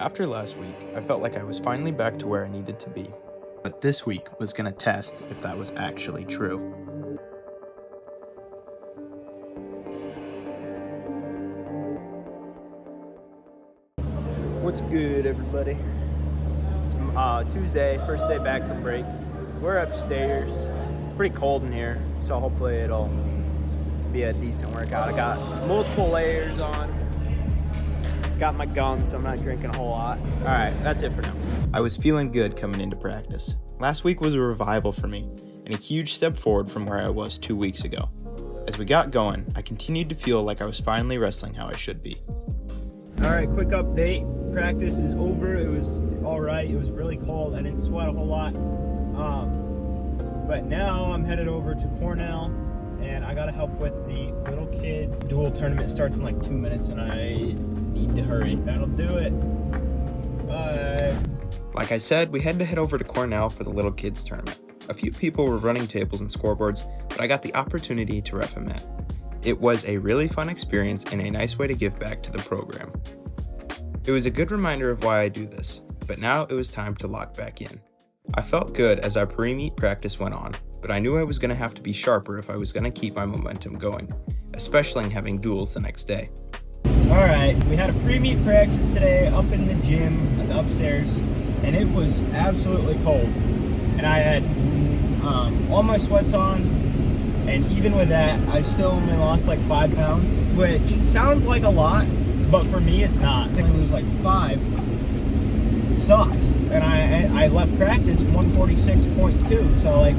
After last week, I felt like I was finally back to where I needed to be. But this week was going to test if that was actually true. What's good, everybody? It's Tuesday, first day back from break. We're upstairs. It's pretty cold in here, so hopefully it'll be a decent workout. I got multiple layers on. Got my gum, so I'm not drinking a whole lot. All right, that's it for now. I was feeling good coming into practice. Last week was a revival for me, and a huge step forward from where I was 2 weeks ago. As we got going, I continued to feel like I was finally wrestling how I should be. All right, quick update. Practice is over. It was all right. It was really cold. I didn't sweat a whole lot. But now I'm headed over to Cornell, and I gotta help with the little kids. Dual tournament starts in like 2 minutes, and I need to hurry. That'll do it. Bye. Like I said, we had to head over to Cornell for the little kids tournament. A few people were running tables and scoreboards, but I got the opportunity to ref a mat. It was a really fun experience and a nice way to give back to the program. It was a good reminder of why I do this, but now it was time to lock back in. I felt good as our pre-meet practice went on, but I knew I was going to have to be sharper if I was going to keep my momentum going, especially having duels the next day. Alright, we had a pre-meet practice today up in the gym at the upstairs, and it was absolutely cold. And I had all my sweats on, and even with that, I still only lost like 5 pounds, which sounds like a lot, but for me it's not. To lose like 5 sucks, and I left practice 146.2, so like,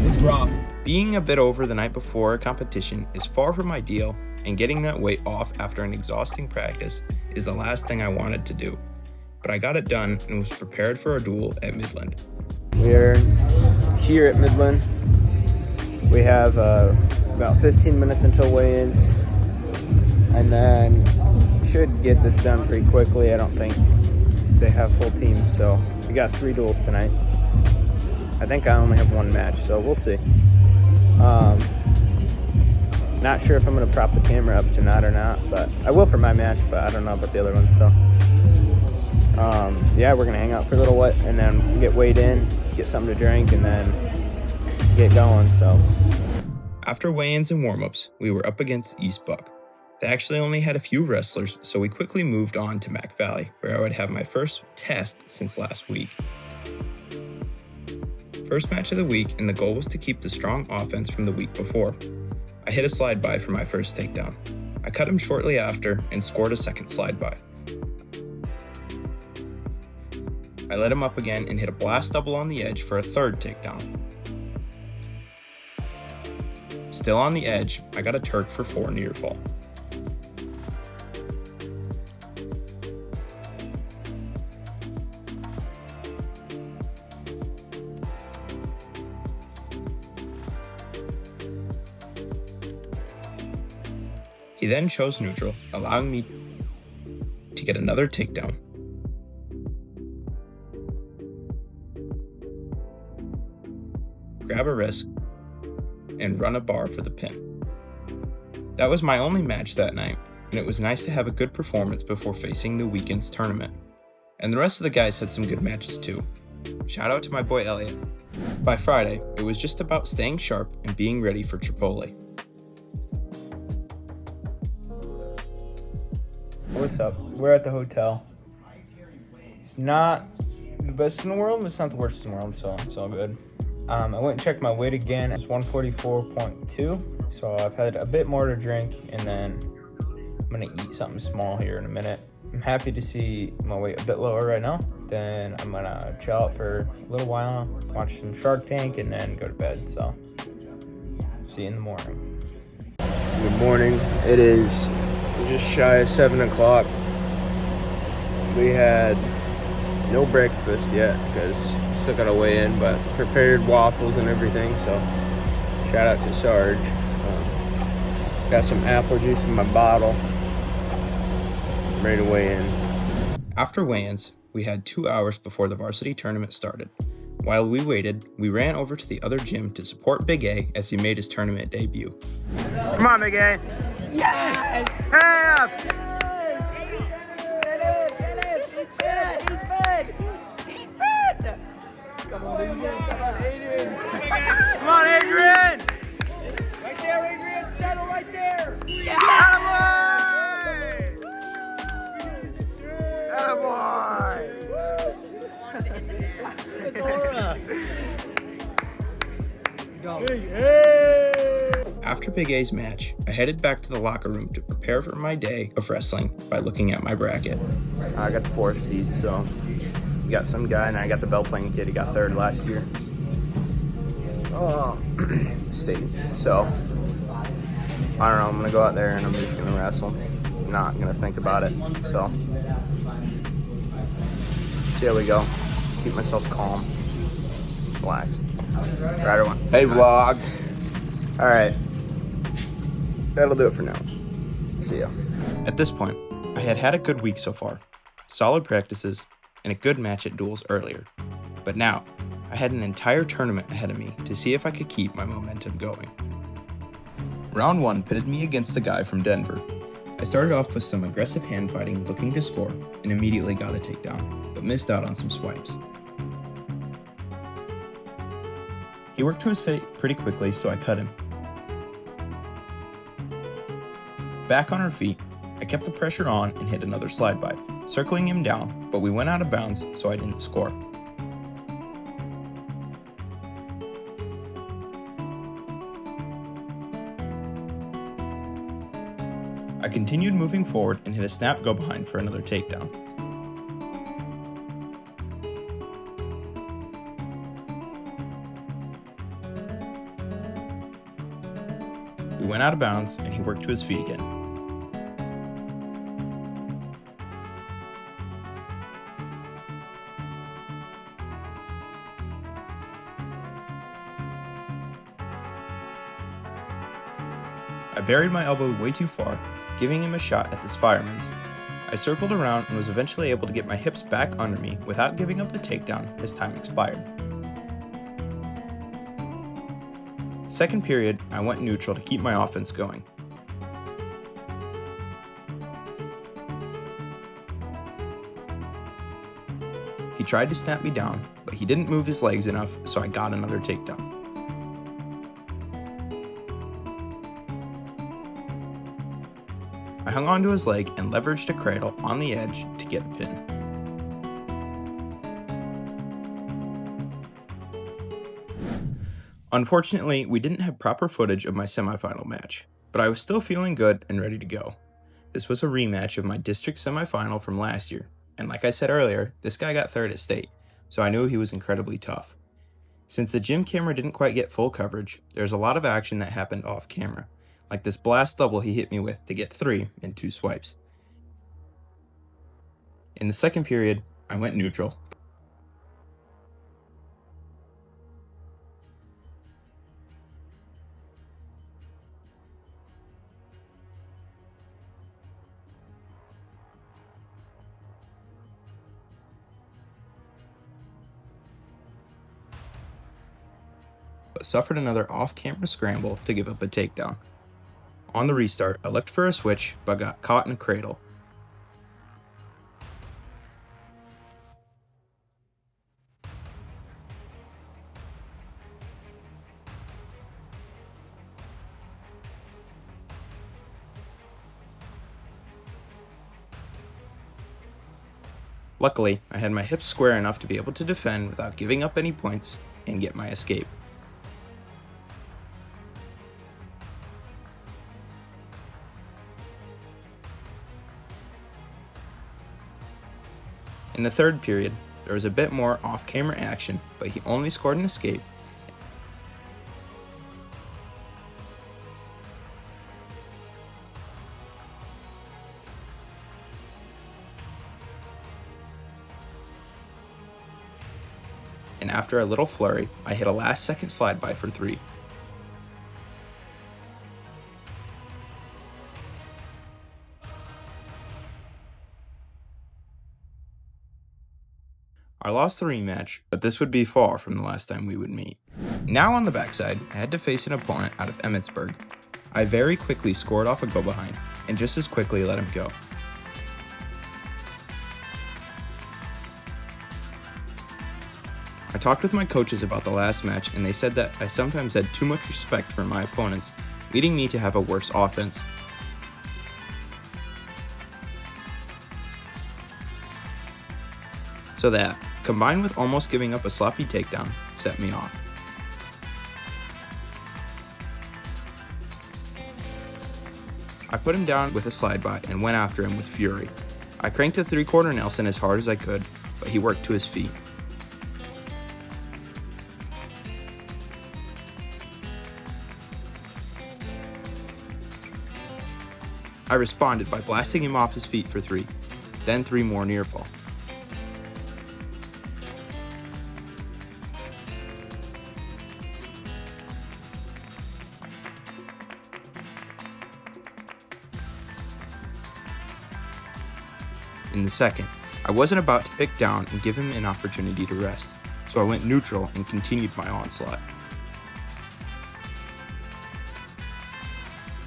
it's rough. Being a bit over the night before a competition is far from ideal, and getting that weight off after an exhausting practice is the last thing I wanted to do. But I got it done and was prepared for a duel at Midland. We're here at Midland. We have about 15 minutes until weigh-ins, and then should get this done pretty quickly. I don't think they have full teams, so we got 3 duels tonight. I think I only have 1 match, so we'll see. Not sure if I'm going to prop the camera up tonight or not, but I will for my match, but I don't know about the other ones, so. Yeah, we're going to hang out for a little bit and then get weighed in, get something to drink, and then get going, so. After weigh-ins and warm-ups, we were up against East Buck. They actually only had a few wrestlers, so we quickly moved on to Mac Valley, where I would have my first test since last week. First match of the week, and the goal was to keep the strong offense from the week before. I hit a slide by for my first takedown. I cut him shortly after and scored a second slide by. I let him up again and hit a blast double on the edge for a third takedown. Still on the edge, I got a Turk for 4 near fall. He then chose neutral, allowing me to get another takedown. Grab a wrist, and run a bar for the pin. That was my only match that night, and it was nice to have a good performance before facing the weekend's tournament. And the rest of the guys had some good matches too. Shout out to my boy Elliot. By Friday, it was just about staying sharp and being ready for Tripoli. What's up? We're at the hotel. It's not the best in the world, but it's not the worst in the world, so it's all good. I went and checked my weight again. It's 144.2, so I've had a bit more to drink, and then I'm gonna eat something small here in a minute. I'm happy to see my weight a bit lower right now. Then I'm gonna chill out for a little while, watch some Shark Tank, and then go to bed, so see you in the morning. Good morning. It is just shy of 7 o'clock. We had no breakfast yet because still gotta weigh in, but prepared waffles and everything, so shout out to Sarge. Got some apple juice in my bottle. Ready to weigh in. After weigh-ins, we had 2 hours before the varsity tournament started. While we waited, we ran over to the other gym to support Big A as he made his tournament debut. Come on, Big A. Yes! Hey up! He's fed! He's fed! Come on, Adrian. Come on, Adrian. Come on, Adrian! Right there, Adrian. Settle right there. Yeah! Attaboy! After Big A's match, I headed back to the locker room to prepare for my day of wrestling by looking at my bracket. I got the 4th seed, so you got some guy, and I got the bell playing kid. He got 3rd last year. State. So I don't know. I'm gonna go out there and I'm just gonna wrestle. I'm not gonna think about it. So see how we go. Keep myself calm, relaxed. Ryder wants to say Hey, vlog. All right. That'll do it for now. See ya. At this point, I had had a good week so far, solid practices, and a good match at duels earlier. But now, I had an entire tournament ahead of me to see if I could keep my momentum going. Round 1 pitted me against a guy from Denver. I started off with some aggressive hand fighting looking to score and immediately got a takedown, but missed out on some swipes. He worked to his feet pretty quickly, so I cut him. Back on our feet, I kept the pressure on and hit another slide by, circling him down, but we went out of bounds, so I didn't score. I continued moving forward and hit a snap go behind for another takedown. We went out of bounds and he worked to his feet again. I buried my elbow way too far, giving him a shot at this fireman's. I circled around and was eventually able to get my hips back under me without giving up the takedown as time expired. Second period, I went neutral to keep my offense going. He tried to snap me down, but he didn't move his legs enough, so I got another takedown. I hung onto his leg and leveraged a cradle on the edge to get a pin. Unfortunately, we didn't have proper footage of my semifinal match, but I was still feeling good and ready to go. This was a rematch of my district semifinal from last year, and like I said earlier, this guy got 3rd at state, so I knew he was incredibly tough. Since the gym camera didn't quite get full coverage, there's a lot of action that happened off camera, like this blast double he hit me with to get 3 in 2 swipes. In the second period, I went neutral. But suffered another off-camera scramble to give up a takedown. On the restart, I looked for a switch, but got caught in a cradle. Luckily, I had my hips square enough to be able to defend without giving up any points and get my escape. In the third period, there was a bit more off-camera action, but he only scored an escape. And after a little flurry, I hit a last-second slide by for 3. I lost the rematch, but this would be far from the last time we would meet. Now on the backside, I had to face an opponent out of Emmitsburg. I very quickly scored off a go-behind, and just as quickly let him go. talked with my coaches about the last match, and they said that I sometimes had too much respect for my opponents, leading me to have a worse offense. So that, combined with almost giving up a sloppy takedown, set me off. I put him down with a slide by and went after him with fury. I cranked a 3/4 Nelson as hard as I could, but he worked to his feet. I responded by blasting him off his feet for 3, then 3 more near fall. In the second, I wasn't about to pick down and give him an opportunity to rest, so I went neutral and continued my onslaught.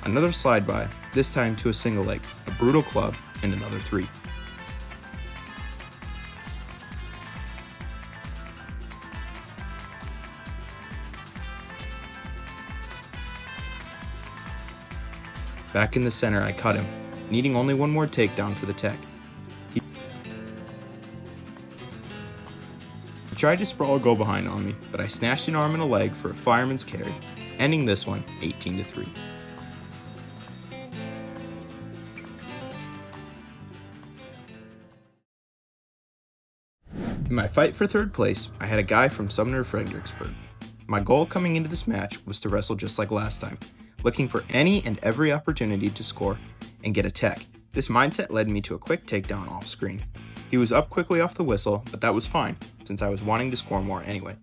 Another slide by, this time to a single leg, a brutal club, and another 3. Back in the center, I cut him, needing only one more takedown for the tech. He tried to sprawl a go behind on me, but I snatched an arm and a leg for a fireman's carry, ending this one 18-3. In my fight for third place, I had a guy from Sumner Fredericksburg. My goal coming into this match was to wrestle just like last time, looking for any and every opportunity to score and get a tech. This mindset led me to a quick takedown off screen. He was up quickly off the whistle, but that was fine, since I was wanting to score more anyway.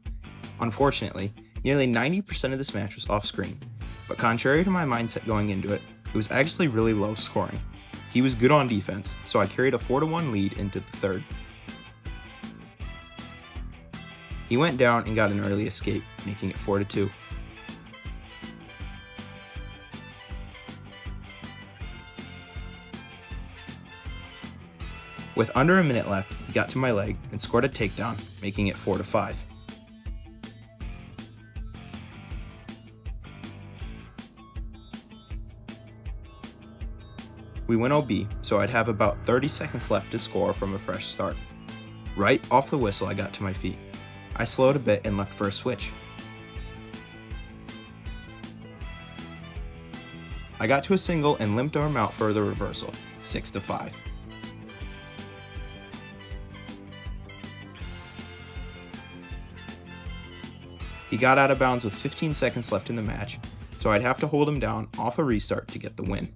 Unfortunately, nearly 90% of this match was off screen, but contrary to my mindset going into it, it was actually really low scoring. He was good on defense, so I carried a 4-1 lead into the third. He went down and got an early escape, making it 4-2. With under a minute left, he got to my leg and scored a takedown, making it 4-5. We went OB, so I'd have about 30 seconds left to score from a fresh start. Right off the whistle, I got to my feet. I slowed a bit and looked for a switch. I got to a single and limped arm out for the reversal, 6-5. He got out of bounds with 15 seconds left in the match, so I'd have to hold him down off a restart to get the win.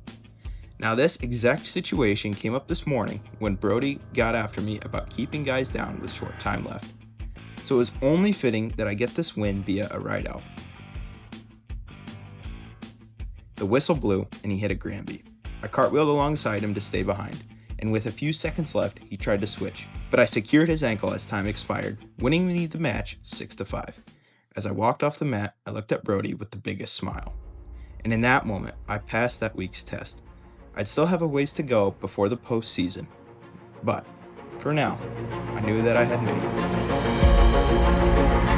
Now this exact situation came up this morning when Brody got after me about keeping guys down with short time left. So it was only fitting that I get this win via a ride out. The whistle blew and he hit a Granby. I cartwheeled alongside him to stay behind, and with a few seconds left, he tried to switch, but I secured his ankle as time expired, winning me the match 6-5. As I walked off the mat, I looked at Brody with the biggest smile. And in that moment, I passed that week's test. I'd still have a ways to go before the postseason, but for now, I knew that I had made it.